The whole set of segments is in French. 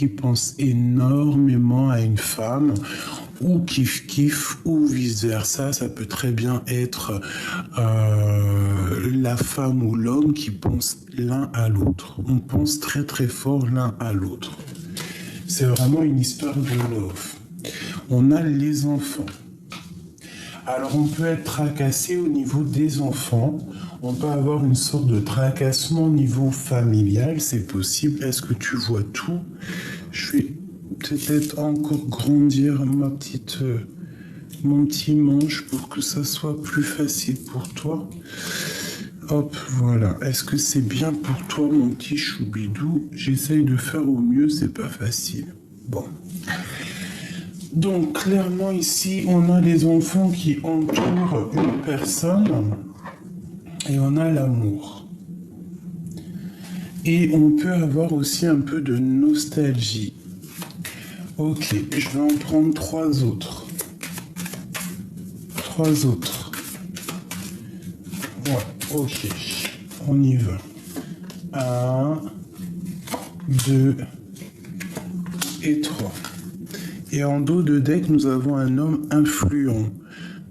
qui pense énormément à une femme, ou kiff-kiff, ou vice-versa. Ça peut très bien être la femme ou l'homme qui pense l'un à l'autre. On pense très très fort l'un à l'autre. C'est vraiment une histoire de love. On a les enfants. Alors on peut être tracassé au niveau des enfants. On peut avoir une sorte de tracassement au niveau familial. C'est possible. Est-ce que tu vois tout? Je vais peut-être encore grandir mon petit manche pour que ça soit plus facile pour toi. Hop, voilà. Est-ce que c'est bien pour toi, mon petit choubidou? J'essaye de faire au mieux, c'est pas facile. Bon. Donc, clairement, ici, on a les enfants qui entourent une personne et on a l'amour. Et on peut avoir aussi un peu de nostalgie. Ok, je vais en prendre 3 autres. 3 autres. Ouais, ok. On y va. 1, 2 et 3. Et en dos de deck, nous avons un homme influent.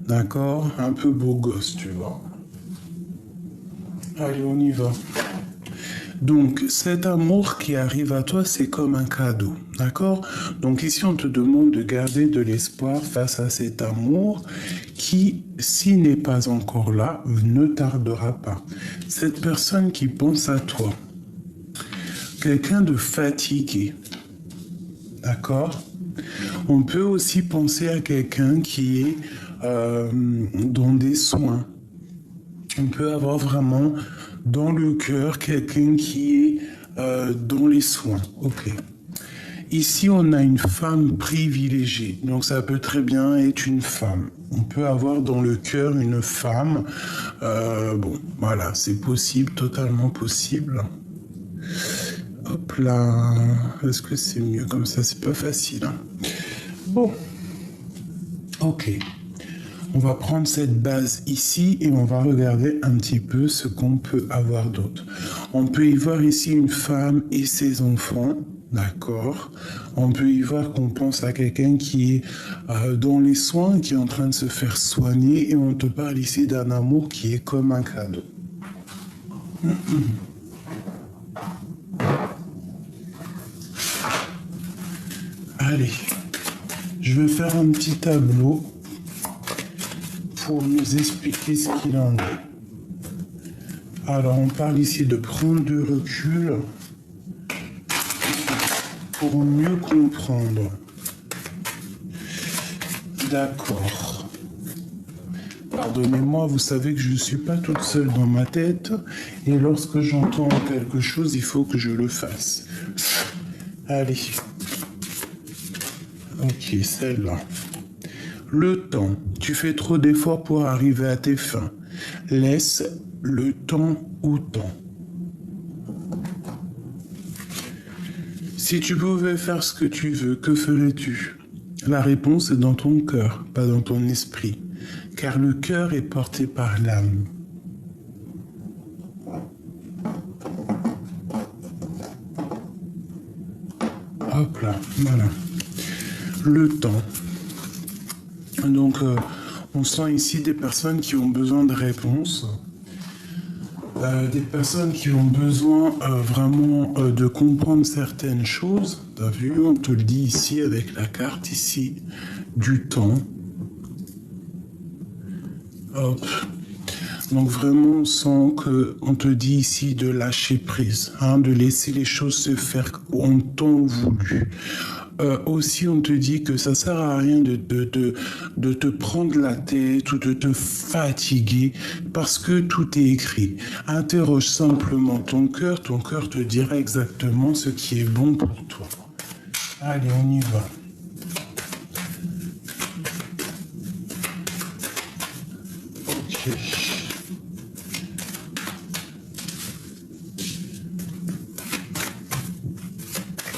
D'accord? Un peu beau gosse, tu vois. Allez, on y va. Donc, cet amour qui arrive à toi, c'est comme un cadeau. D'accord? Donc ici, on te demande de garder de l'espoir face à cet amour qui, s'il n'est pas encore là, ne tardera pas. Cette personne qui pense à toi. Quelqu'un de fatigué. D'accord? On peut aussi penser à quelqu'un qui est dans des soins. On peut avoir vraiment dans le cœur quelqu'un qui est dans les soins. Ok. Ici, on a une femme privilégiée. Donc, ça peut très bien être une femme. On peut avoir dans le cœur une femme. Bon, voilà, c'est possible, totalement possible. Hop là. Est-ce que c'est mieux comme ça? C'est pas facile. Hein. Bon. Ok. On va prendre cette base ici et on va regarder un petit peu ce qu'on peut avoir d'autre. On peut y voir ici une femme et ses enfants. D'accord. On peut y voir qu'on pense à quelqu'un qui est dans les soins, qui est en train de se faire soigner, et on te parle ici d'un amour qui est comme un cadeau. Allez, je vais faire un petit tableau pour nous expliquer ce qu'il en est. Alors, on parle ici de prendre du recul pour mieux comprendre. D'accord. Pardonnez-moi, vous savez que je ne suis pas toute seule dans ma tête et lorsque j'entends quelque chose, il faut que je le fasse. Allez. Ok, celle-là. Le temps. Tu fais trop d'efforts pour arriver à tes fins. Laisse le temps au temps. Si tu pouvais faire ce que tu veux, que ferais-tu? La réponse est dans ton cœur, pas dans ton esprit. Car le cœur est porté par l'âme. Hop là, voilà. Le temps. Donc, on sent ici des personnes qui ont besoin de réponses. Des personnes qui ont besoin vraiment de comprendre certaines choses. T'as vu, on te le dit ici avec la carte ici du temps. Hop. Donc vraiment, on sent qu'on te dit ici de lâcher prise, hein, de laisser les choses se faire en temps voulu. Aussi, on te dit que ça sert à rien de te prendre la tête ou de te fatiguer parce que tout est écrit. Interroge simplement ton cœur te dira exactement ce qui est bon pour toi. Allez, on y va.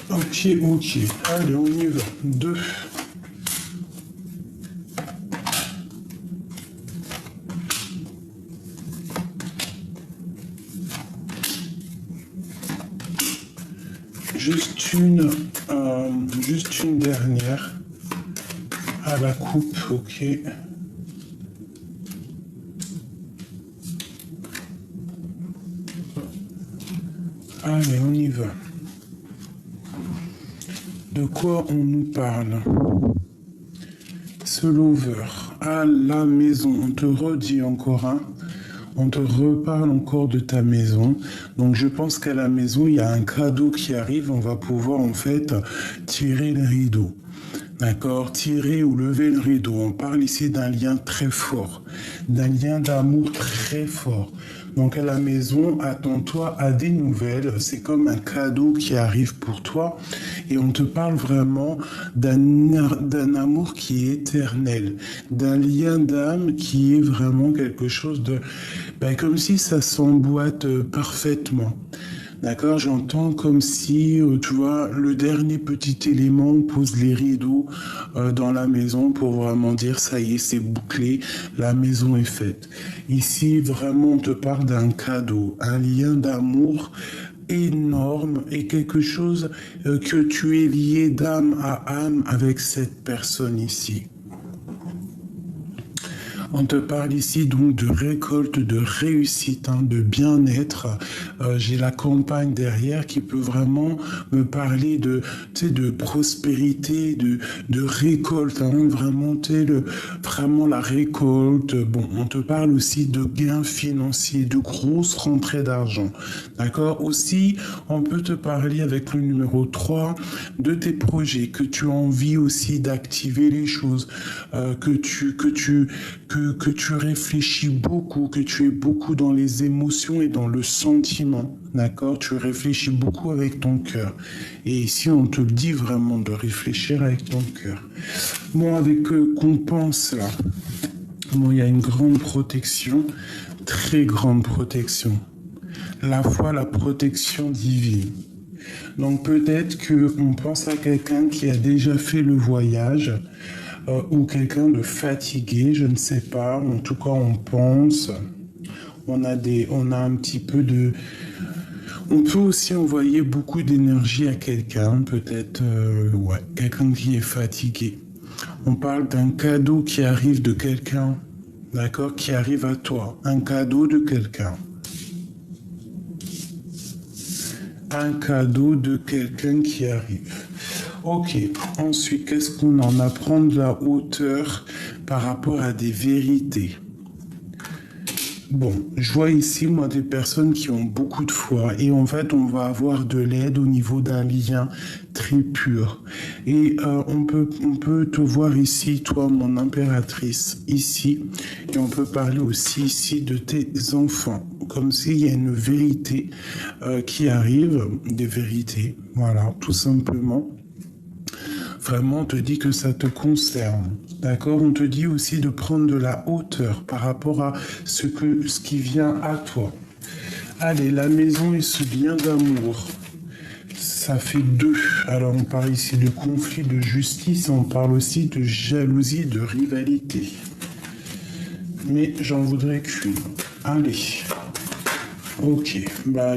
Ok. Ok. Allez, on y va. 2. Juste une juste une dernière à la coupe, ok. Allez, on y va. De quoi on nous parle? Ce lover à la maison, on te redit encore, hein, on te reparle encore de ta maison. Donc je pense qu'à la maison, il y a un cadeau qui arrive, on va pouvoir en fait tirer le rideau. D'accord, tirer ou lever le rideau. On parle ici d'un lien très fort, d'un lien d'amour très fort. Donc à la maison, attends-toi à des nouvelles. C'est comme un cadeau qui arrive pour toi. Et on te parle vraiment d'un amour qui est éternel, d'un lien d'âme qui est vraiment quelque chose de... comme si ça s'emboîte parfaitement. D'accord, j'entends comme si, tu vois, le dernier petit élément, on pose les rideaux dans la maison pour vraiment dire, ça y est, c'est bouclé, la maison est faite. Ici, vraiment, on te parle d'un cadeau, un lien d'amour énorme et quelque chose que tu es lié d'âme à âme avec cette personne ici. On te parle ici donc de récolte, de réussite, hein, de bien-être. J'ai la campagne derrière qui peut vraiment me parler de prospérité, de récolte, hein, vraiment, vraiment la récolte. Bon, on te parle aussi de gains financiers, de grosses rentrées d'argent. D'accord? Aussi, on peut te parler avec le numéro 3 de tes projets, que tu as envie aussi d'activer les choses, que tu réfléchis beaucoup, que tu es beaucoup dans les émotions et dans le sentiment, d'accord? Tu réfléchis beaucoup avec ton cœur. Et ici, on te dit vraiment de réfléchir avec ton cœur. Bon, avec qu'on pense là, bon, il y a une grande protection, très grande protection. La foi, la protection divine. Donc peut-être qu'on pense à quelqu'un qui a déjà fait le voyage, ou quelqu'un de fatigué, je ne sais pas. En tout cas, on pense. On a un petit peu de... On peut aussi envoyer beaucoup d'énergie à quelqu'un, peut-être, quelqu'un qui est fatigué. On parle d'un cadeau qui arrive de quelqu'un, d'accord, qui arrive à toi. Un cadeau de quelqu'un. Un cadeau de quelqu'un qui arrive. Ok, ensuite, qu'est-ce qu'on en apprend de la hauteur par rapport à des vérités? Bon, je vois ici, moi, des personnes qui ont beaucoup de foi et en fait, on va avoir de l'aide au niveau d'un lien très pur. Et on peut te voir ici, toi, mon impératrice, ici, et on peut parler aussi ici de tes enfants, comme s'il y a une vérité qui arrive, des vérités, voilà, tout simplement. Vraiment, on te dit que ça te concerne. D'accord? On te dit aussi de prendre de la hauteur par rapport à ce qui vient à toi. Allez, la maison et ce lien d'amour. Ça fait 2. Alors, on parle ici de conflit, de justice. On parle aussi de jalousie, de rivalité. Mais j'en voudrais qu'une. Allez. Ok.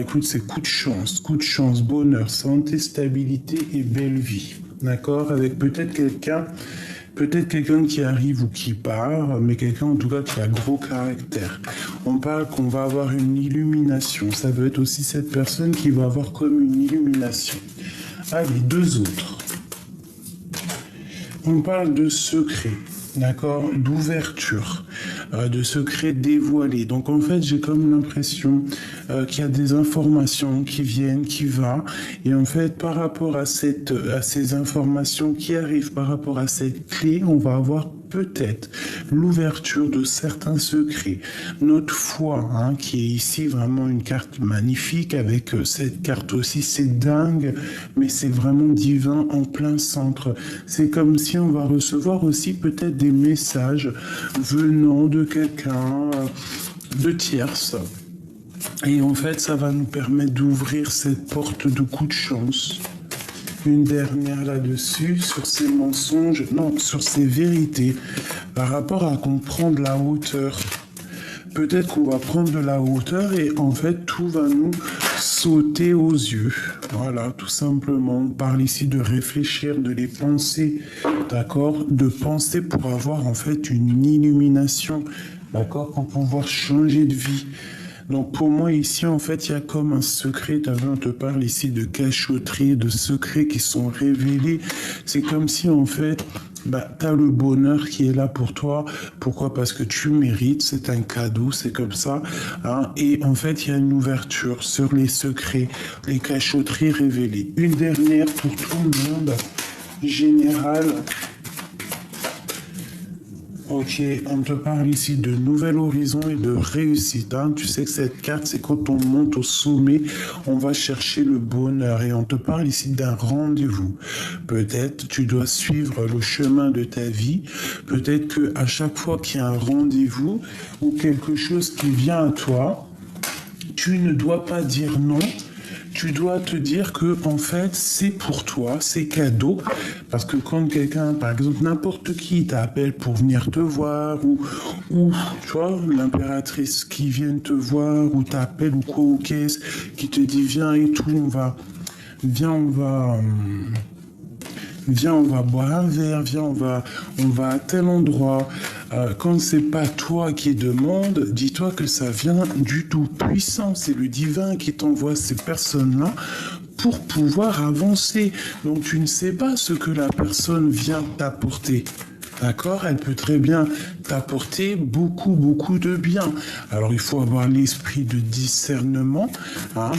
Écoute, c'est coup de chance, bonheur, santé, stabilité et belle vie. D'accord, avec peut-être quelqu'un qui arrive ou qui part, mais quelqu'un en tout cas qui a gros caractère. On parle qu'on va avoir une illumination. Ça veut être aussi cette personne qui va avoir comme une illumination. Allez, 2 autres. On parle de secret, d'accord, d'ouverture, de secret dévoilé. Donc en fait, j'ai comme l'impression qu'il y a des informations qui viennent, qui vont. Et en fait, par rapport à ces informations qui arrivent, par rapport à cette clé, on va avoir peut-être l'ouverture de certains secrets. Notre foi, hein, qui est ici vraiment une carte magnifique, avec cette carte aussi, c'est dingue, mais c'est vraiment divin en plein centre. C'est comme si on va recevoir aussi peut-être des messages venant de quelqu'un de tierce. Et en fait, ça va nous permettre d'ouvrir cette porte de coup de chance. Une dernière là-dessus, sur ces mensonges, non, sur ces vérités, par rapport à qu'on prend de la hauteur. Peut-être qu'on va prendre de la hauteur et en fait, tout va nous sauter aux yeux. Voilà, tout simplement. On parle ici de réfléchir, de les penser, d'accord? De penser pour avoir en fait une illumination, d'accord? Pour pouvoir changer de vie. Donc pour moi ici en fait il y a comme un secret, on te parle ici de cachotterie, de secrets qui sont révélés. C'est comme si en fait tu as le bonheur qui est là pour toi. Pourquoi? Parce que tu mérites, c'est un cadeau, c'est comme ça. Hein. Et en fait il y a une ouverture sur les secrets, les cachotteries révélées. Une dernière pour tout le monde, générale. Ok, on te parle ici de nouvel horizon et de réussite. Hein. Tu sais que cette carte, c'est quand on monte au sommet, on va chercher le bonheur. Et on te parle ici d'un rendez-vous. Peut-être tu dois suivre le chemin de ta vie. Peut-être qu'à chaque fois qu'il y a un rendez-vous ou quelque chose qui vient à toi, tu ne dois pas dire non. Tu dois te dire que en fait c'est pour toi, c'est cadeau, parce que quand quelqu'un, par exemple n'importe qui t'appelle pour venir te voir ou tu vois l'impératrice qui vient te voir ou t'appelle ou quoi ou qu'est-ce qui te dit viens et tout, viens, on va boire un verre, viens, on va à tel endroit. Quand c'est pas toi qui demande, dis-toi que ça vient du Tout-Puissant. C'est le divin qui t'envoie ces personnes-là pour pouvoir avancer. Donc tu ne sais pas ce que la personne vient t'apporter. D'accord? Elle peut très bien t'apporter beaucoup, beaucoup de bien. Alors, il faut avoir l'esprit de discernement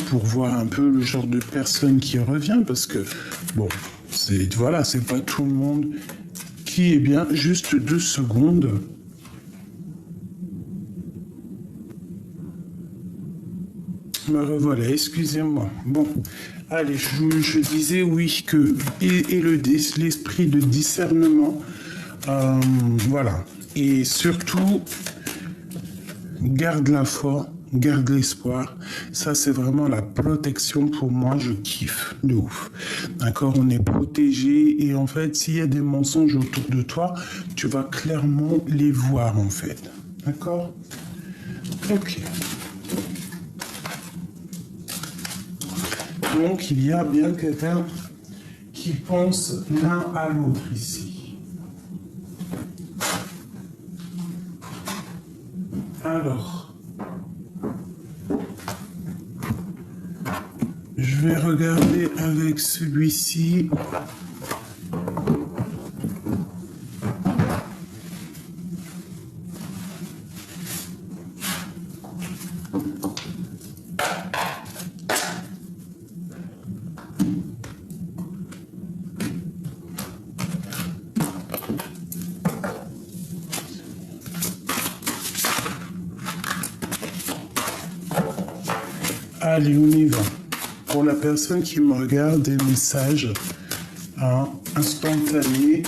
pour voir un peu le genre de personne qui revient parce que, bon, c'est pas tout le monde qui est bien. Juste 2 secondes. Me revoilà, excusez-moi. Bon, allez, je disais oui que l'esprit de discernement, voilà. Et surtout, garde la foi, garde l'espoir. Ça, c'est vraiment la protection pour moi. Je kiffe de ouf. D'accord? On est protégé. Et en fait, s'il y a des mensonges autour de toi, tu vas clairement les voir, en fait. D'accord? Ok. Donc, il y a bien quelqu'un qui pense l'un à l'autre ici. Alors, je vais regarder avec celui-ci. Allez, on y va. Pour la personne qui me regarde, des messages instantanés,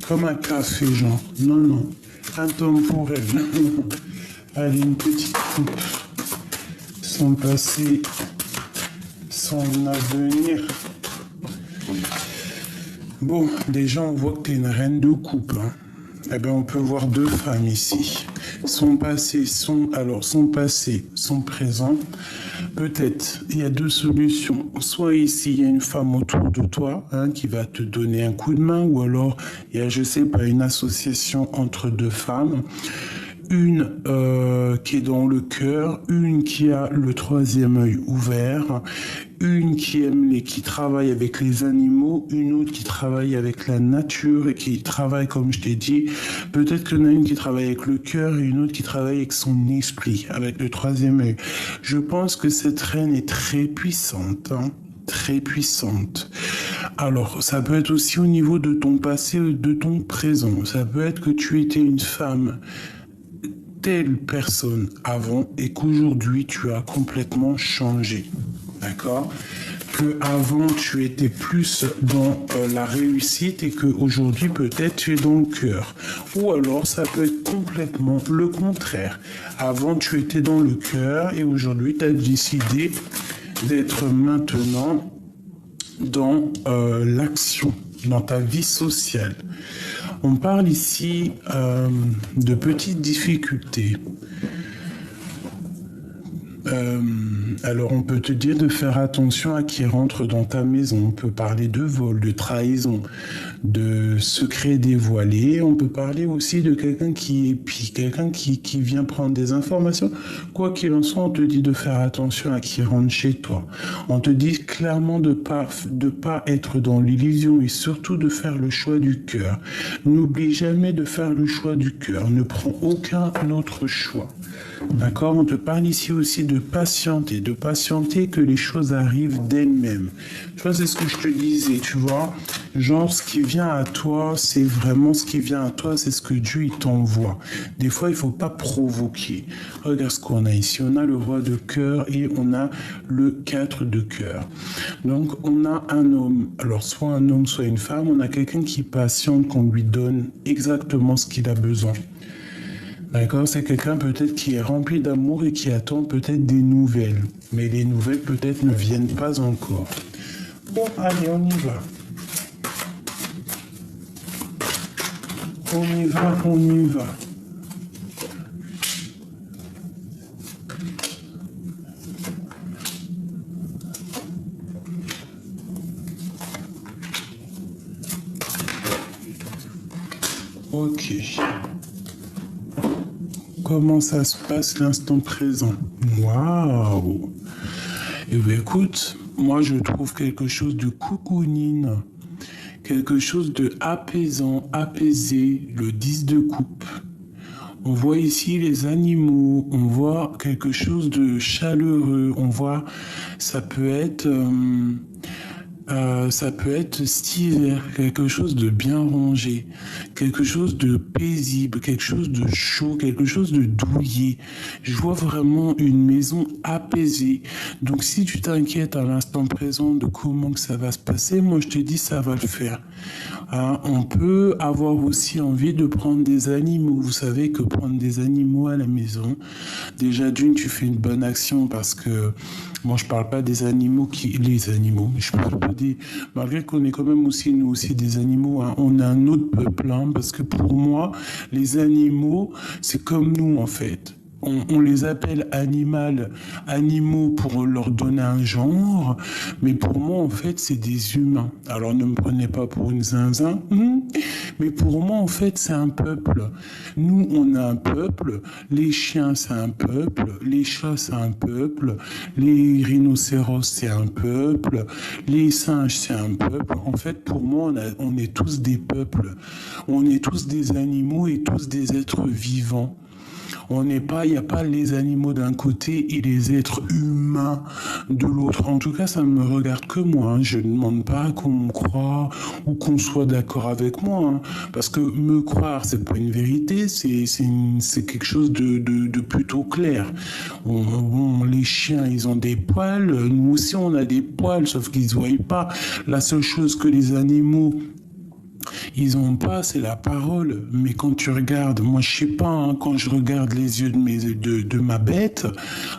comme un café, genre. Non, intemporel. Allez, une petite coupe, sans passé, son avenir. Bon, déjà, on voit que tu es une reine de coupe. Eh bien, on peut voir 2 femmes ici. Son passé, son présent. Peut-être, il y a 2 solutions. Soit ici, il y a une femme autour de toi qui va te donner un coup de main, ou alors il y a, je sais pas, une association entre 2 femmes. Une qui est dans le cœur, une qui a le 3e œil ouvert, une qui travaille avec les animaux, une autre qui travaille avec la nature et qui travaille, comme je t'ai dit, peut-être qu'il y en a une qui travaille avec le cœur et une autre qui travaille avec son esprit, avec le 3e œil. Je pense que cette reine est très puissante, très puissante. Alors, ça peut être aussi au niveau de ton passé, de ton présent. Ça peut être que tu étais une femme telle personne avant et qu'aujourd'hui tu as complètement changé. D'accord? Que avant tu étais plus dans la réussite et qu'aujourd'hui peut-être tu es dans le cœur. Ou alors ça peut être complètement le contraire. Avant tu étais dans le cœur et aujourd'hui tu as décidé d'être maintenant dans l'action, dans ta vie sociale. On parle ici de petites difficultés. Alors on peut te dire de faire attention à qui rentre dans ta maison. On peut parler de vol, de trahison, de secret dévoilé. On peut parler aussi de quelqu'un qui vient prendre des informations. Quoi qu'il en soit, on te dit de faire attention à qui rentre chez toi. On te dit clairement de pas être dans l'illusion et surtout de faire le choix du cœur. N'oublie jamais de faire le choix du cœur. Ne prends aucun autre choix. D'accord? On te parle ici aussi de patienter que les choses arrivent d'elles-mêmes. Tu vois, c'est ce que je te disais, tu vois. Genre, ce qui vient à toi, c'est vraiment ce qui vient à toi, c'est ce que Dieu il t'envoie. Des fois, il faut pas provoquer. Regarde ce qu'on a ici. On a le roi de cœur et on a le 4 de cœur. Donc, on a un homme. Alors, soit un homme, soit une femme. On a quelqu'un qui patiente, qu'on lui donne exactement ce qu'il a besoin. D'accord, c'est quelqu'un peut-être qui est rempli d'amour et qui attend peut-être des nouvelles. Mais les nouvelles peut-être ne viennent pas encore. Bon, allez, on y va. On y va. Ok. Comment ça se passe l'instant présent? Waouh! Eh bien, écoute, moi je trouve quelque chose de cocooning, quelque chose de apaisant, apaisé, le 10 de coupe. On voit ici les animaux, on voit quelque chose de chaleureux, on voit, ça peut être cet hiver, quelque chose de bien rangé, quelque chose de paisible, quelque chose de chaud, quelque chose de douillet. Je vois vraiment une maison apaisée. Donc si tu t'inquiètes à l'instant présent de comment que ça va se passer, moi je te dis ça va le faire. On peut avoir aussi envie de prendre des animaux. Vous savez que prendre des animaux à la maison, déjà d'une, tu fais une bonne action parce que moi je parle pas des animaux je parle pas des, malgré qu'on est quand même aussi nous aussi des animaux, hein, on a un autre peuple, hein, parce que pour moi les animaux c'est comme nous en fait. On les appelle animaux pour leur donner un genre, mais pour moi, en fait, c'est des humains. Alors, ne me prenez pas pour une zinzin, mais pour moi, en fait, c'est un peuple. Nous, on a un peuple, les chiens, c'est un peuple, les chats, c'est un peuple, les rhinocéros, c'est un peuple, les singes, c'est un peuple. En fait, pour moi, on est tous des peuples. On est tous des animaux et tous des êtres vivants. Il n'y a pas les animaux d'un côté et les êtres humains de l'autre. En tout cas, ça ne me regarde que moi, hein. Je ne demande pas qu'on me croie ou qu'on soit d'accord avec moi, hein. Parce que me croire, c'est pas une vérité, c'est quelque chose de plutôt clair. Les chiens, ils ont des poils, nous aussi on a des poils, sauf qu'ils ne voient pas. La seule chose que les animaux ils ont pas, c'est la parole. Mais quand tu regardes, moi je sais pas, hein, quand je regarde les yeux de ma bête,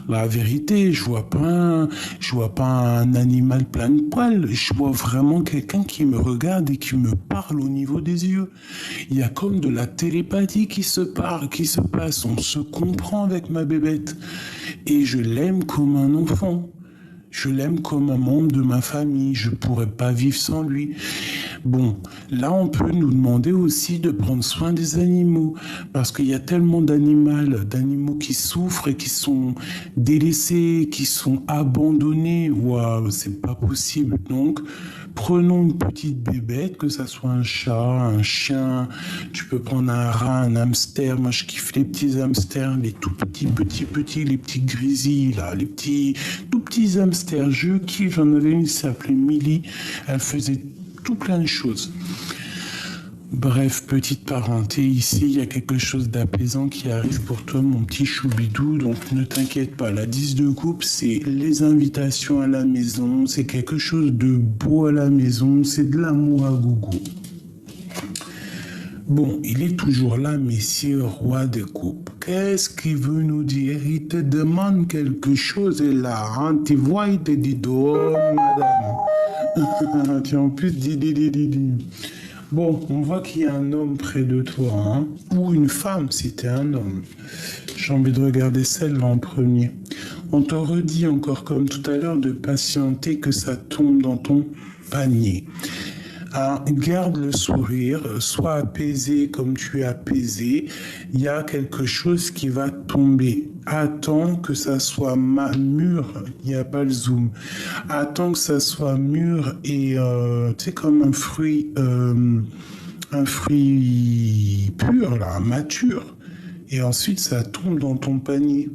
la vérité, je vois pas un animal plein de poils. Je vois vraiment quelqu'un qui me regarde et qui me parle au niveau des yeux. Il y a comme de la télépathie qui se passe. On se comprend avec ma bébête. Et je l'aime comme un enfant. Je l'aime comme un membre de ma famille, je pourrais pas vivre sans lui. Bon, là on peut nous demander aussi de prendre soin des animaux, parce qu'il y a tellement d'animaux qui souffrent et qui sont délaissés, qui sont abandonnés. Waouh, c'est pas possible. Donc, prenons une petite bébête, que ça soit un chat, un chien, tu peux prendre un rat, un hamster. Moi je kiffe les petits hamsters, les tout petits, les petits grizzlies, là, les petits, tout petits hamsters. J'en avais une qui s'appelait Millie, elle faisait tout plein de choses. Bref, petite parenté, ici il y a quelque chose d'apaisant qui arrive pour toi mon petit choubidou, donc ne t'inquiète pas, la 10 de coupe c'est les invitations à la maison, c'est quelque chose de beau à la maison, c'est de l'amour à gogo. Bon, il est toujours là, messieurs, roi de coupe. Qu'est-ce qu'il veut nous dire? Il te demande quelque chose et là, hein, tu vois, il te dit dehors, madame. Tu en plus dis. Bon, on voit qu'il y a un homme près de toi, hein, ou une femme si t'es un homme. J'ai envie de regarder celle-là en premier. On te redit encore comme tout à l'heure de patienter que ça tombe dans ton panier. Alors, garde le sourire, sois apaisé comme tu es apaisé. Il y a quelque chose qui va tomber. Attends que ça soit mûr, il n'y a pas le zoom. Attends que ça soit mûr et tu sais comme un fruit pur là, mature. Et ensuite ça tombe dans ton panier.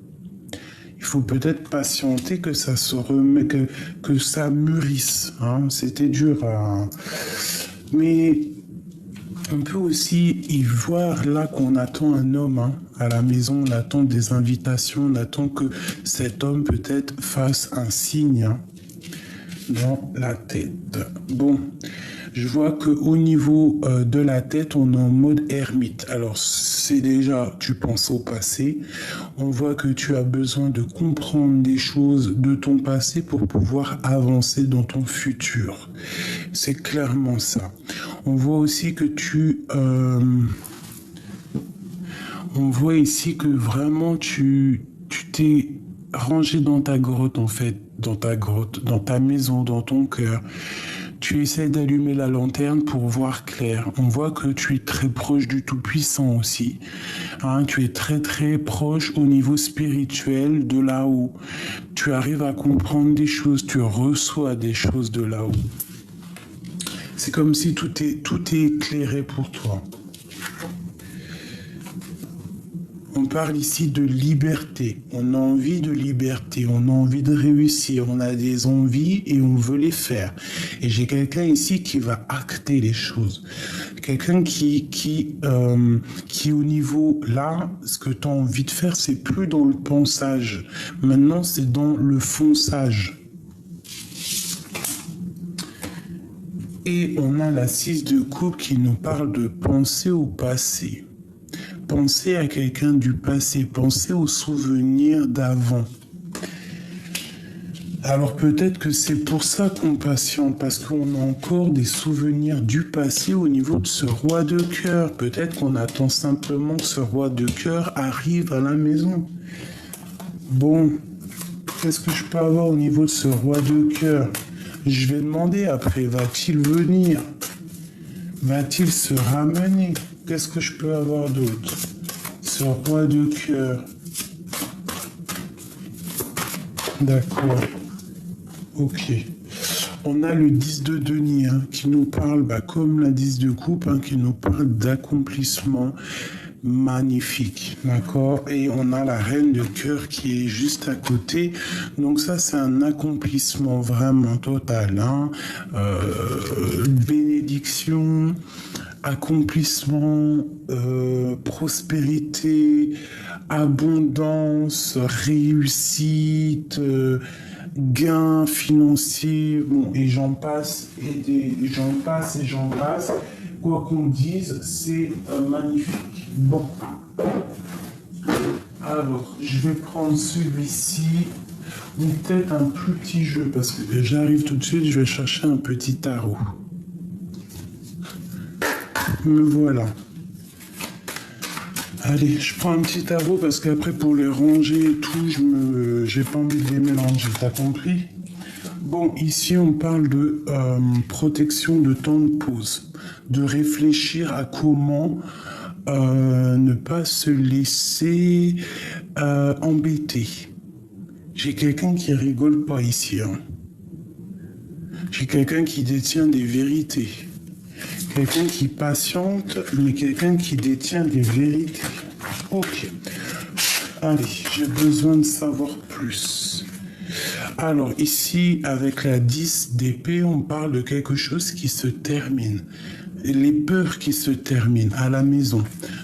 Il faut peut-être patienter que ça se remet, que ça mûrisse. Hein. C'était dur. Mais on peut aussi y voir là qu'on attend un homme hein. À la maison. On attend des invitations. On attend que cet homme peut-être fasse un signe hein, dans la tête. Bon. Je vois qu'au niveau de la tête, on est en mode ermite. Alors, c'est déjà, tu penses au passé. On voit que tu as besoin de comprendre des choses de ton passé pour pouvoir avancer dans ton futur. C'est clairement ça. On voit aussi que on voit ici que vraiment tu t'es rangé dans ta grotte, en fait. Dans ta grotte, dans ta maison, dans ton cœur. Tu essaies d'allumer la lanterne pour voir clair. On voit que tu es très proche du Tout-Puissant aussi. Hein, tu es très très proche au niveau spirituel de là-haut. Tu arrives à comprendre des choses, tu reçois des choses de là-haut. C'est comme si tout est éclairé pour toi. On parle ici de liberté. On a envie de liberté, on a envie de réussir, on a des envies et on veut les faire. Et j'ai quelqu'un ici qui va acter les choses. Quelqu'un qui au niveau là, ce que tu as envie de faire, c'est plus dans le pensage. Maintenant, c'est dans le fonçage. Et on a la 6 de coupe qui nous parle de penser au passé. Pensez à quelqu'un du passé, pensez aux souvenirs d'avant. Alors peut-être que c'est pour ça qu'on patiente, parce qu'on a encore des souvenirs du passé au niveau de ce roi de cœur. Peut-être qu'on attend simplement que ce roi de cœur arrive à la maison. Bon, qu'est-ce que je peux avoir au niveau de ce roi de cœur? Je vais demander après, va-t-il venir? Va-t-il se ramener? Qu'est-ce que je peux avoir d'autre? Ce roi de cœur. D'accord. Ok. On a le 10 de denier hein, qui nous parle, comme la 10 de coupe, hein, qui nous parle d'accomplissement magnifique. D'accord. Et on a la reine de cœur qui est juste à côté. Donc ça, c'est un accomplissement vraiment total. Hein. Bénédiction, accomplissement, prospérité, abondance, réussite, gains financiers, bon, et j'en passe, et j'en passe. Quoi qu'on dise, c'est magnifique. Bon. Alors, je vais prendre celui-ci, ou peut-être un plus petit jeu, parce que j'arrive tout de suite, je vais chercher un petit tarot. Me voilà. Allez, je prends un petit tarot parce qu'après pour les ranger et tout, j'ai pas envie de les mélanger, t'as compris? Bon, ici on parle de protection de temps de pause, de réfléchir à comment ne pas se laisser embêter. J'ai quelqu'un qui rigole pas ici. Hein. J'ai quelqu'un qui détient des vérités. Quelqu'un qui patiente, mais quelqu'un qui détient des vérités. Ok. Allez, j'ai besoin de savoir plus. Alors ici, avec la 10 d'épée, on parle de quelque chose qui se termine. Les peurs qui se terminent à la maison,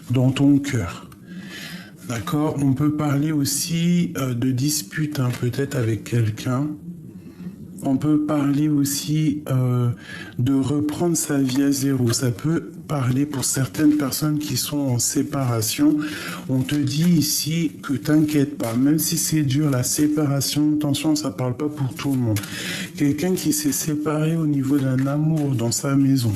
dans ton cœur. D'accord? On peut parler aussi de dispute, hein, peut-être avec quelqu'un. On peut parler aussi de reprendre sa vie à zéro. Ça peut parler pour certaines personnes qui sont en séparation. On te dit ici que t'inquiète pas, même si c'est dur la séparation, attention, ça parle pas pour tout le monde. Quelqu'un qui s'est séparé au niveau d'un amour dans sa maison.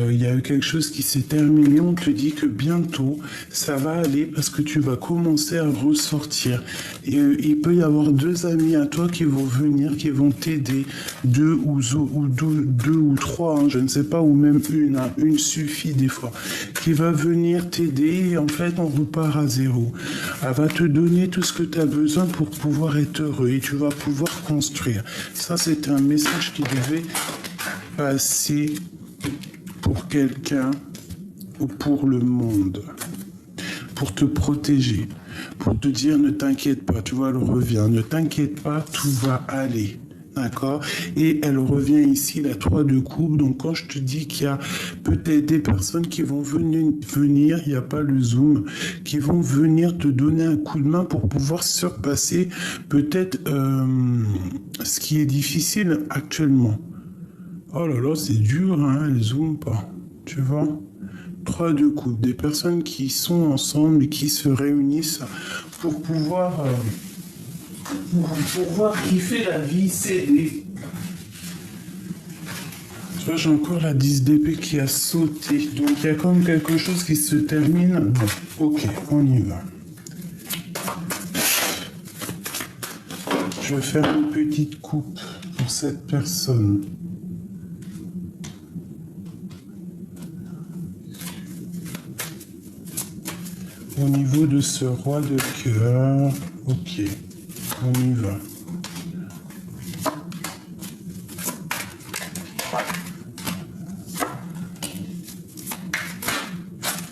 il y a eu quelque chose qui s'est terminé, on te dit que bientôt ça va aller parce que tu vas commencer à ressortir. Et, il peut y avoir deux amis à toi qui vont venir, qui vont t'aider, deux ou trois, hein, je ne sais pas, ou même une, hein, une suffit des fois, qui va venir t'aider et en fait on repart à zéro. Elle va te donner tout ce que tu as besoin pour pouvoir être heureux et tu vas pouvoir construire. Ça, c'est un message qui devait passer pour quelqu'un ou pour le monde, pour te protéger, pour te dire ne t'inquiète pas, tu vois, elle revient, ne t'inquiète pas, tout va aller. D'accord? Et elle revient ici, la 3 de coupe. Donc, quand je te dis qu'il y a peut-être des personnes qui vont venir, il n'y a pas le zoom, qui vont venir te donner un coup de main pour pouvoir surpasser peut-être ce qui est difficile actuellement. Oh là là, c'est dur, hein, elle zoome pas. Tu vois? 3 de coupe. Des personnes qui sont ensemble et qui se réunissent pour pouvoir... pour pouvoir kiffer la vie, s'aider. Tu vois, j'ai encore la 10 d'épée qui a sauté. Donc, il y a comme quelque chose qui se termine. Bon, ok, on y va. Je vais faire une petite coupe pour cette personne. Au niveau de ce roi de cœur, ok. On y va.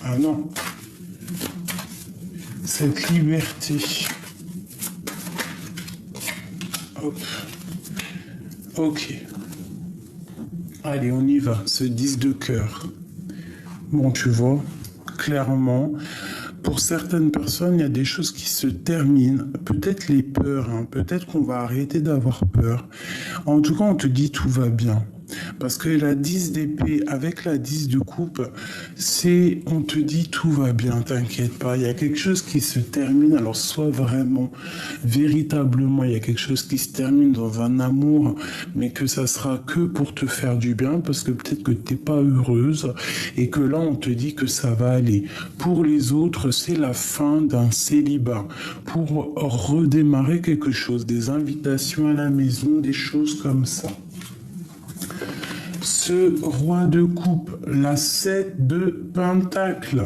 Ah non. Cette liberté. Hop. Ok. Allez, on y va. Ce 10 de cœur. Bon, tu vois, clairement... Pour certaines personnes, il y a des choses qui se terminent. Peut-être les peurs, hein. Peut-être qu'on va arrêter d'avoir peur. En tout cas, on te dit tout va bien. Parce que la 10 d'épée avec la 10 de coupe, c'est on te dit tout va bien, t'inquiète pas. Il y a quelque chose qui se termine. Alors soit vraiment, véritablement, il y a quelque chose qui se termine dans un amour, mais que ça sera que pour te faire du bien, parce que peut-être que t'es pas heureuse et que là on te dit que ça va aller. Pour les autres, c'est la fin d'un célibat. Pour redémarrer quelque chose, des invitations à la maison, des choses comme ça. Ce roi de coupe, la 7 de pentacle.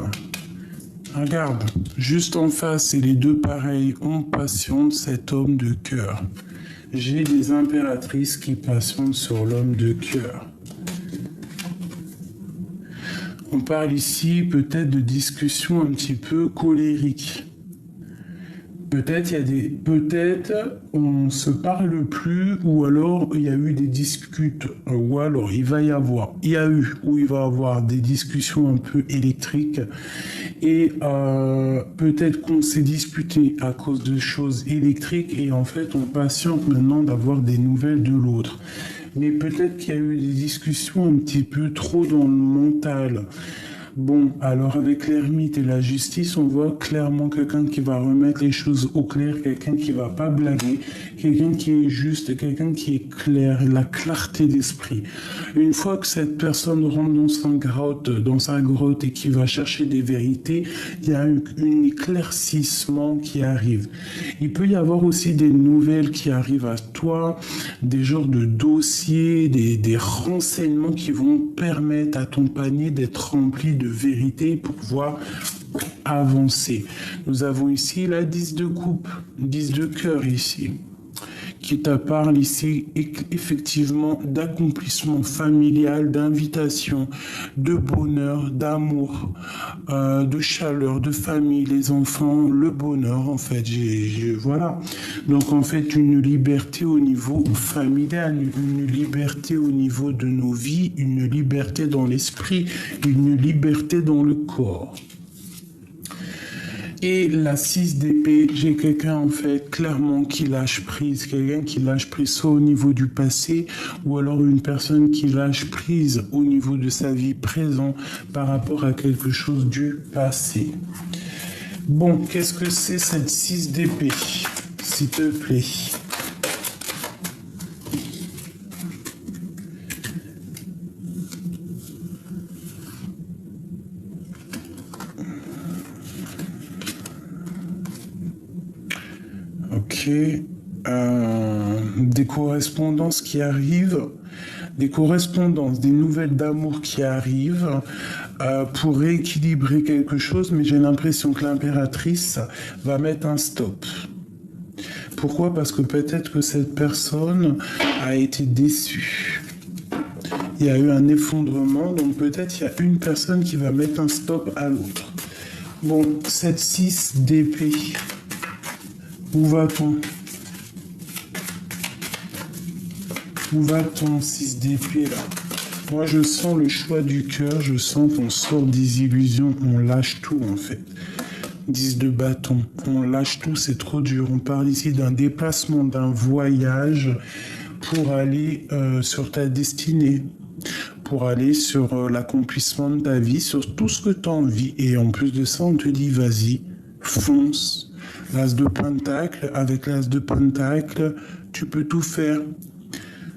Regarde, juste en face, c'est les deux pareils. On passionne cet homme de cœur. J'ai des impératrices qui patientent sur l'homme de cœur. On parle ici peut-être de discussions un petit peu colériques. Peut-être on se parle plus, ou alors il y a eu des disputes, ou alors il va y avoir des discussions un peu électriques, et peut-être qu'on s'est disputé à cause de choses électriques, et en fait on patiente maintenant d'avoir des nouvelles de l'autre. Mais peut-être qu'il y a eu des discussions un petit peu trop dans le mental. Bon, alors avec l'ermite et la justice, on voit clairement quelqu'un qui va remettre les choses au clair, quelqu'un qui va pas blaguer, quelqu'un qui est juste, quelqu'un qui est clair, la clarté d'esprit. Une fois que cette personne rentre dans sa grotte et qui va chercher des vérités, il y a un éclaircissement qui arrive. Il peut y avoir aussi des nouvelles qui arrivent à toi, des genres de dossiers, des renseignements qui vont permettre à ton panier d'être rempli de vérité pour pouvoir avancer. Nous avons ici la 10 de coupe, 10 de cœur ici, qui te parle ici effectivement d'accomplissement familial, d'invitation, de bonheur, d'amour, de chaleur, de famille, les enfants, le bonheur en fait. Voilà. Donc en fait une liberté au niveau familial, une liberté au niveau de nos vies, une liberté dans l'esprit, une liberté dans le corps. Et la 6 d'épée, j'ai quelqu'un en fait clairement qui lâche prise, quelqu'un qui lâche prise soit au niveau du passé ou alors une personne qui lâche prise au niveau de sa vie présente par rapport à quelque chose du passé. Bon, qu'est-ce que c'est cette 6 d'épée, s'il te plaît? Ok. Des correspondances qui arrivent, des correspondances, des nouvelles d'amour qui arrivent pour rééquilibrer quelque chose, mais j'ai l'impression que l'impératrice va mettre un stop. Pourquoi? Parce que peut-être que cette personne a été déçue. Il y a eu un effondrement, donc peut-être il y a une personne qui va mettre un stop à l'autre. Bon, cette 6 d'épée, où va-t-on? Où va-t-on, 6 d'épée, là? Moi, je sens le choix du cœur, je sens qu'on sort des illusions, on lâche tout, en fait. 10 de bâton, on lâche tout, c'est trop dur. On parle ici d'un déplacement, d'un voyage pour aller sur ta destinée, pour aller sur l'accomplissement de ta vie, sur tout ce que tu as envie. Et en plus de ça, on te dit, vas-y, fonce. L'as de pentacle, avec l'as de pentacle, tu peux tout faire.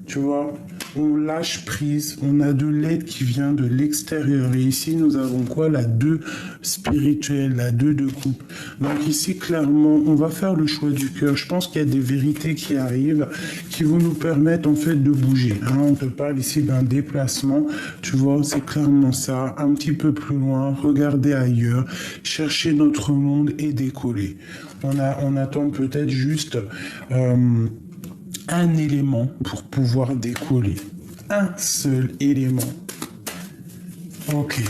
Tu vois, on lâche prise, on a de l'aide qui vient de l'extérieur. Et ici, nous avons quoi? La 2 spirituelle, la 2 de coupe. Donc ici, clairement, on va faire le choix du cœur. Je pense qu'il y a des vérités qui arrivent, qui vont nous permettre, en fait, de bouger. Hein, on te parle ici d'un déplacement. Tu vois, c'est clairement ça. Un petit peu plus loin, regarder ailleurs, chercher notre monde et décoller. On attend peut-être juste... un élément pour pouvoir décoller. Un seul élément. Ok.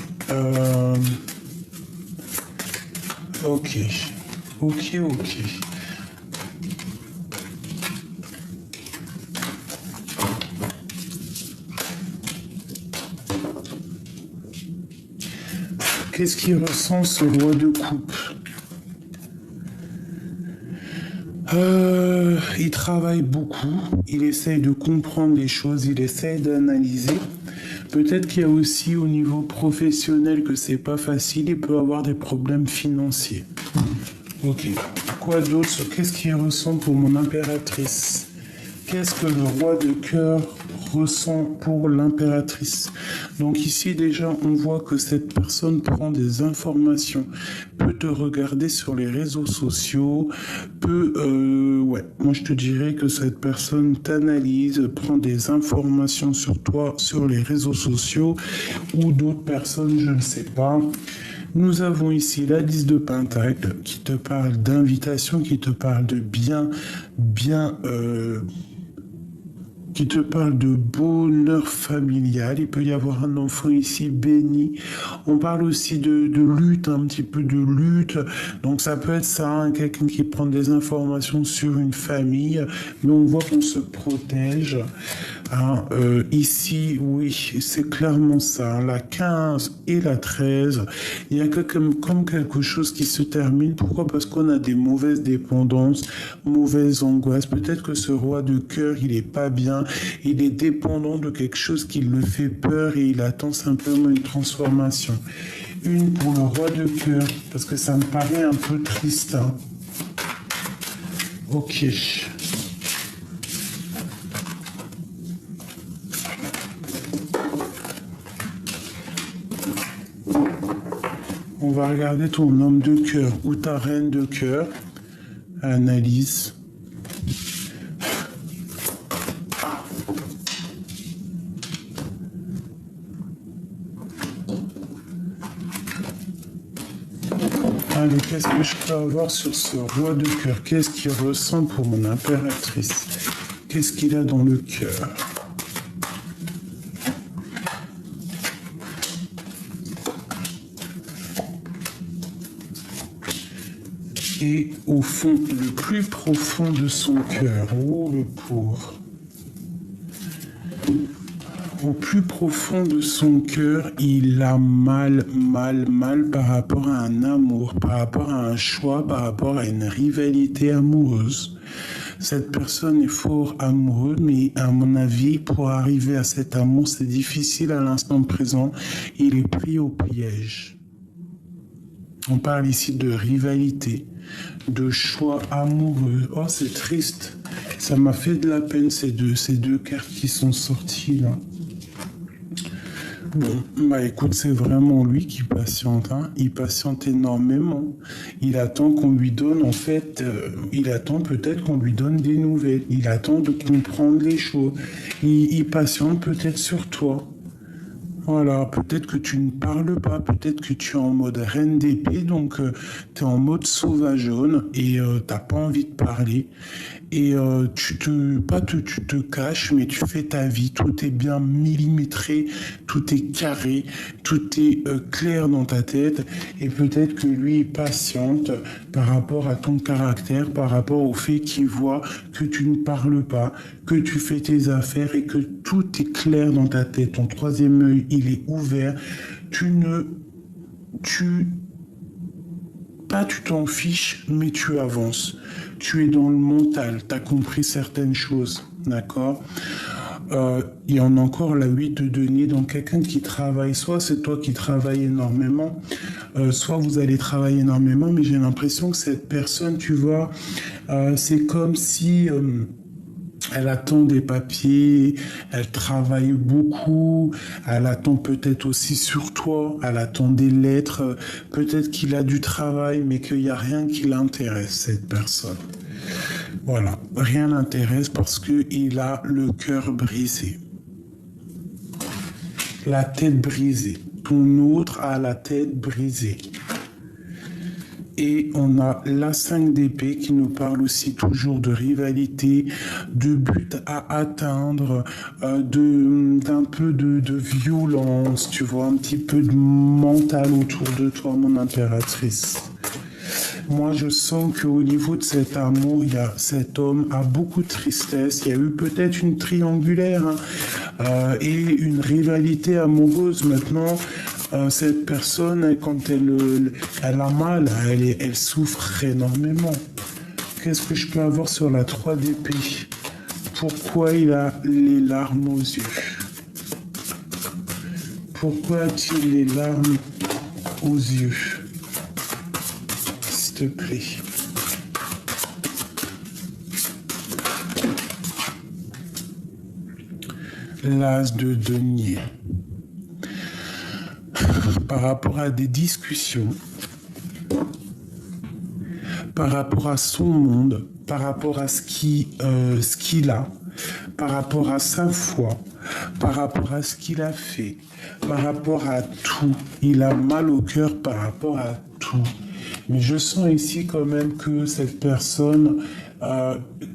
Ok. Ok, ok. Qu'est-ce qu'il ressent, ce roi de coupe? Il travaille beaucoup, il essaye de comprendre les choses, il essaye d'analyser. Peut-être qu'il y a aussi au niveau professionnel que c'est pas facile, il peut avoir des problèmes financiers. Ok. Quoi d'autre? Qu'est-ce qu'il ressent pour mon impératrice? Qu'est-ce que le roi de cœur ressent pour l'impératrice? Donc ici déjà on voit que cette personne prend des informations, peut te regarder sur les réseaux sociaux, ouais, moi je te dirais que cette personne t'analyse, prend des informations sur toi sur les réseaux sociaux ou d'autres personnes, je ne sais pas. Nous avons ici la 10 de pentacle qui te parle d'invitation, qui te parle de qui te parle de bonheur familial. Il peut y avoir un enfant ici béni. On parle aussi de lutte, un petit peu de lutte. Donc ça peut être ça, hein, quelqu'un qui prend des informations sur une famille, mais on voit qu'on se protège. Hein, ici, oui, c'est clairement ça. Hein, la 15 et la 13, il y a comme quelque chose qui se termine. Pourquoi? Parce qu'on a des mauvaises dépendances, mauvaises angoisses. Peut-être que ce roi de cœur, il est pas bien. Il est dépendant de quelque chose qui le fait peur et il attend simplement une transformation. Une pour le roi de cœur, parce que ça me paraît un peu triste. Hein. Ok. On va regarder ton homme de cœur ou ta reine de cœur. Analyse. Allez, qu'est-ce que je peux avoir sur ce roi de cœur? Qu'est-ce qu'il ressent pour mon impératrice? Qu'est-ce qu'il a dans le cœur? Et au fond, le plus profond de son cœur, oh le pauvre. Au plus profond de son cœur, il a mal par rapport à un amour, par rapport à un choix, par rapport à une rivalité amoureuse. Cette personne est fort amoureuse, mais à mon avis, pour arriver à cet amour, c'est difficile à l'instant présent. Il est pris au piège. On parle ici de rivalité, de choix amoureux. Oh, c'est triste. Ça m'a fait de la peine, ces deux cartes qui sont sorties là. Bon, bah écoute, c'est vraiment lui qui patiente, hein. Il patiente énormément. Il attend qu'on lui donne, en fait, il attend peut-être qu'on lui donne des nouvelles. Il attend de comprendre les choses. Il patiente peut-être sur toi. Voilà, peut-être que tu ne parles pas, peut-être que tu es en mode reine d'épée, donc tu es en mode sauvageonne et t'as pas envie de parler. Et tu te caches, mais tu fais ta vie. Tout est bien millimétré, tout est carré, tout est clair dans ta tête. Et peut-être que lui patiente par rapport à ton caractère, par rapport au fait qu'il voit que tu ne parles pas, que tu fais tes affaires et que tout est clair dans ta tête. Ton troisième œil, il est ouvert. Tu ne, tu pas tu t'en fiches, mais tu avances. Tu es dans le mental, tu as compris certaines choses, d'accord. Il y en a encore la 8 de denier, donc quelqu'un qui travaille, soit c'est toi qui travailles énormément, soit vous allez travailler énormément, mais j'ai l'impression que cette personne, tu vois, c'est comme si... elle attend des papiers, elle travaille beaucoup, elle attend peut-être aussi sur toi, elle attend des lettres, peut-être qu'il a du travail, mais qu'il n'y a rien qui l'intéresse, cette personne. Voilà, rien l'intéresse parce qu'il a le cœur brisé, la tête brisée. Ton autre a la tête brisée. Et on a la 5 d'épée qui nous parle aussi toujours de rivalité, de but à atteindre, d'un peu de violence, tu vois, un petit peu de mental autour de toi, mon impératrice. Moi, je sens qu'au niveau de cet amour, cet homme a beaucoup de tristesse. Il y a eu peut-être une triangulaire et une rivalité amoureuse. Maintenant, cette personne, quand elle a mal, elle souffre énormément. Qu'est-ce que je peux avoir sur la 3 d'épée? Pourquoi il a les larmes aux yeux? Pourquoi a-t-il les larmes aux yeux? S'il te plaît. L'as de denier. Par rapport à des discussions, par rapport à son monde, par rapport à ce qu'il a, par rapport à sa foi, par rapport à ce qu'il a fait, par rapport à tout. Il a mal au cœur par rapport à tout. Mais je sens ici quand même que cette personne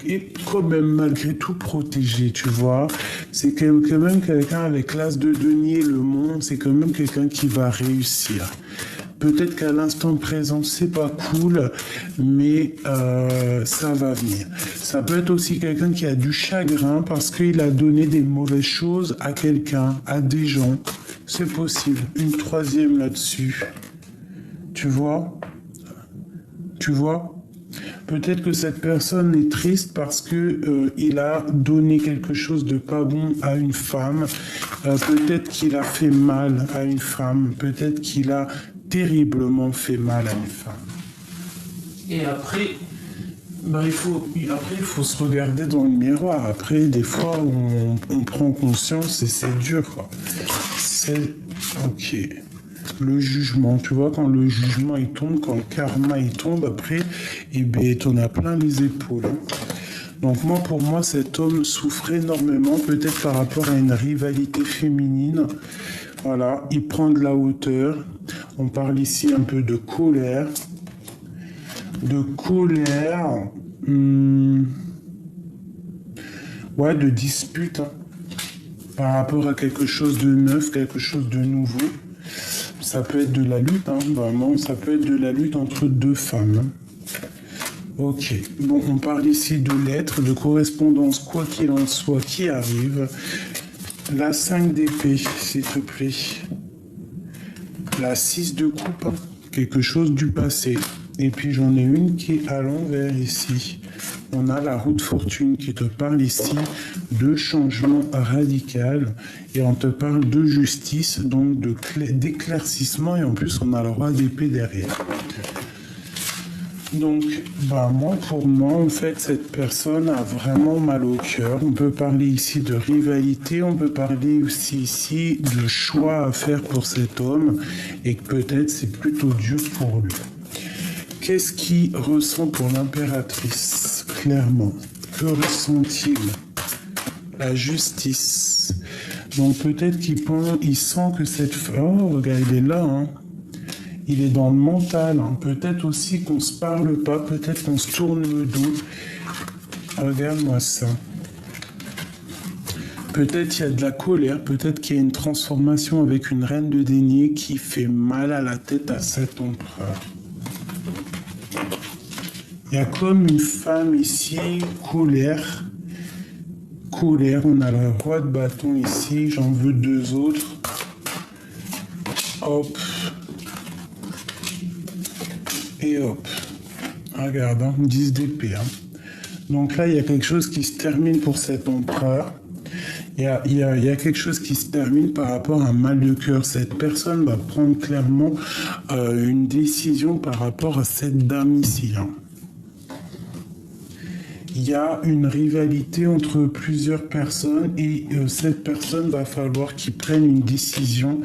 est quand même malgré tout protégée, tu vois. C'est quand même quelqu'un avec l'as de denier, le monde, c'est quand même quelqu'un qui va réussir. Peut-être qu'à l'instant présent, c'est pas cool, mais ça va venir. Ça peut être aussi quelqu'un qui a du chagrin parce qu'il a donné des mauvaises choses à quelqu'un, à des gens. C'est possible. Une 3e là-dessus. Tu vois? Peut-être que cette personne est triste parce que il a donné quelque chose de pas bon à une femme. Peut-être qu'il a fait mal à une femme. Peut-être qu'il a terriblement fait mal à une femme. Et après, il faut se regarder dans le miroir. Après, des fois, on prend conscience et c'est dur, quoi. C'est ok. Le jugement, tu vois, quand le jugement il tombe, quand le karma il tombe, après, t'en as plein les épaules. Hein. Donc pour moi, cet homme souffre énormément, peut-être par rapport à une rivalité féminine. Voilà, il prend de la hauteur. On parle ici un peu de colère. De dispute, hein, par rapport à quelque chose de neuf, quelque chose de nouveau. Ça peut être de la lutte, hein, vraiment, ça peut être de la lutte entre deux femmes. Hein. Ok, bon, on parle ici de lettres, de correspondance, quoi qu'il en soit, qui arrive. La 5 d'épée, s'il te plaît. La 6 de coupe, hein, quelque chose du passé. Et puis j'en ai une qui est à l'envers ici. On a la roue de fortune qui te parle ici de changement radical et on te parle de justice, donc d'éclaircissement et en plus on a le roi d'épée derrière. Donc, moi, pour moi, en fait, cette personne a vraiment mal au cœur. On peut parler ici de rivalité, on peut parler aussi ici de choix à faire pour cet homme et que peut-être c'est plutôt dur pour lui. Qu'est-ce qu'il ressent pour l'impératrice? Clairement, que ressent-il? La justice. Donc peut-être il sent que cette femme... Oh, regarde, il est là, hein. Il est dans le mental. Hein. Peut-être aussi qu'on se parle pas, peut-être qu'on se tourne le dos. Regarde-moi ça. Peut-être il y a de la colère, peut-être qu'il y a une transformation avec une reine de denier qui fait mal à la tête à cet empereur. Il y a comme une femme ici, colère. Colère, on a le roi de bâton ici, j'en veux deux autres. Hop. Et hop. Regarde, hein, 10 d'épée. Hein. Donc là, il y a quelque chose qui se termine pour cet empereur. Il y a quelque chose qui se termine par rapport à un mal de cœur. Cette personne va prendre clairement une décision par rapport à cette dame ici. Hein. Il y a une rivalité entre plusieurs personnes et cette personne va falloir qu'il prenne une décision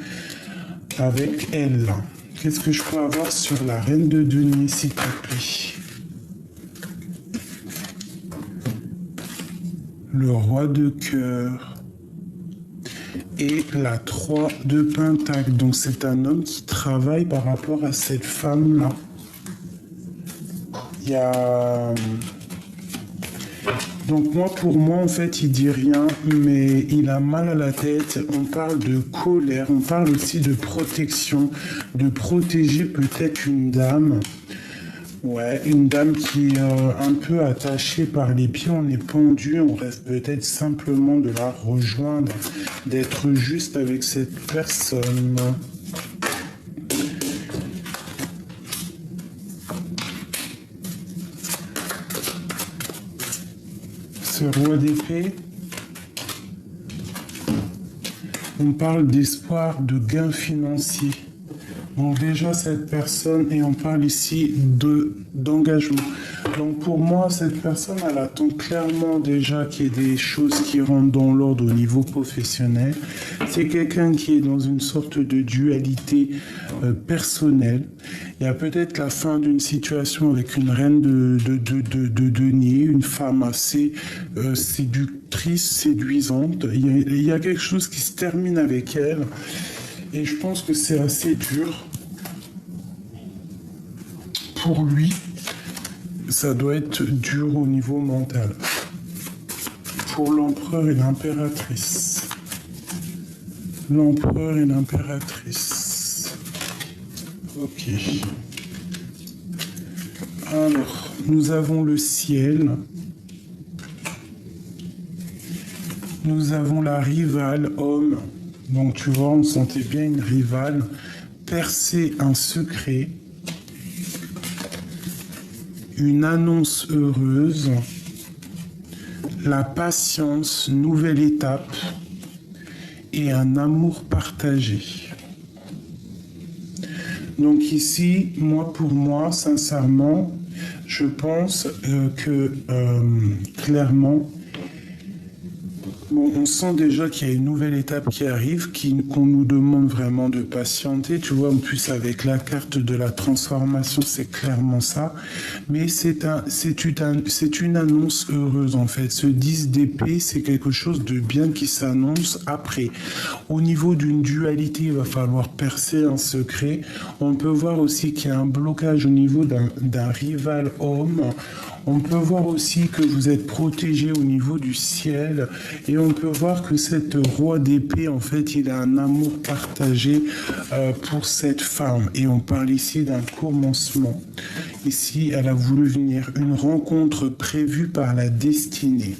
avec elle. Qu'est-ce que je peux avoir sur la reine de denier, s'il te plaît? Le roi de cœur et la 3 de pentacle. Donc c'est un homme qui travaille par rapport à cette femme-là. Il y a... Donc pour moi, en fait, il dit rien, mais il a mal à la tête. On parle de colère, on parle aussi de protection, de protéger peut-être une dame. Ouais, une dame qui est un peu attachée par les pieds, on est pendu, on reste peut-être simplement de la rejoindre, d'être juste avec cette personne. Ce roi d'épée, on parle d'espoir de gains financiers. Donc déjà cette personne, et on parle ici d'engagement. Donc pour moi, cette personne, elle attend clairement déjà qu'il y ait des choses qui rentrent dans l'ordre au niveau professionnel. C'est quelqu'un qui est dans une sorte de dualité personnelle. Il y a peut-être la fin d'une situation avec une reine de denier, une femme assez séductrice, séduisante. Il y a quelque chose qui se termine avec elle. Et je pense que c'est assez dur pour lui. Ça doit être dur au niveau mental. Pour l'empereur et l'impératrice. L'empereur et l'impératrice. Ok. Alors, nous avons le ciel. Nous avons la rivale homme. Donc tu vois, on sentait bien une rivale percer un secret, une annonce heureuse, la patience, nouvelle étape et un amour partagé. Donc ici, pour moi, sincèrement, je pense que clairement, on sent déjà qu'il y a une nouvelle étape qui arrive, qu'on nous demande vraiment de patienter. Tu vois, en plus, avec la carte de la transformation, c'est clairement ça. Mais c'est une annonce heureuse, en fait. Ce 10 d'épée, c'est quelque chose de bien qui s'annonce après. Au niveau d'une dualité, il va falloir percer un secret. On peut voir aussi qu'il y a un blocage au niveau d'un rival homme. On peut voir aussi que vous êtes protégé au niveau du ciel et on peut voir que cette roi d'épée, en fait, il a un amour partagé pour cette femme. Et on parle ici d'un commencement. Ici, elle a voulu venir, une rencontre prévue par la destinée.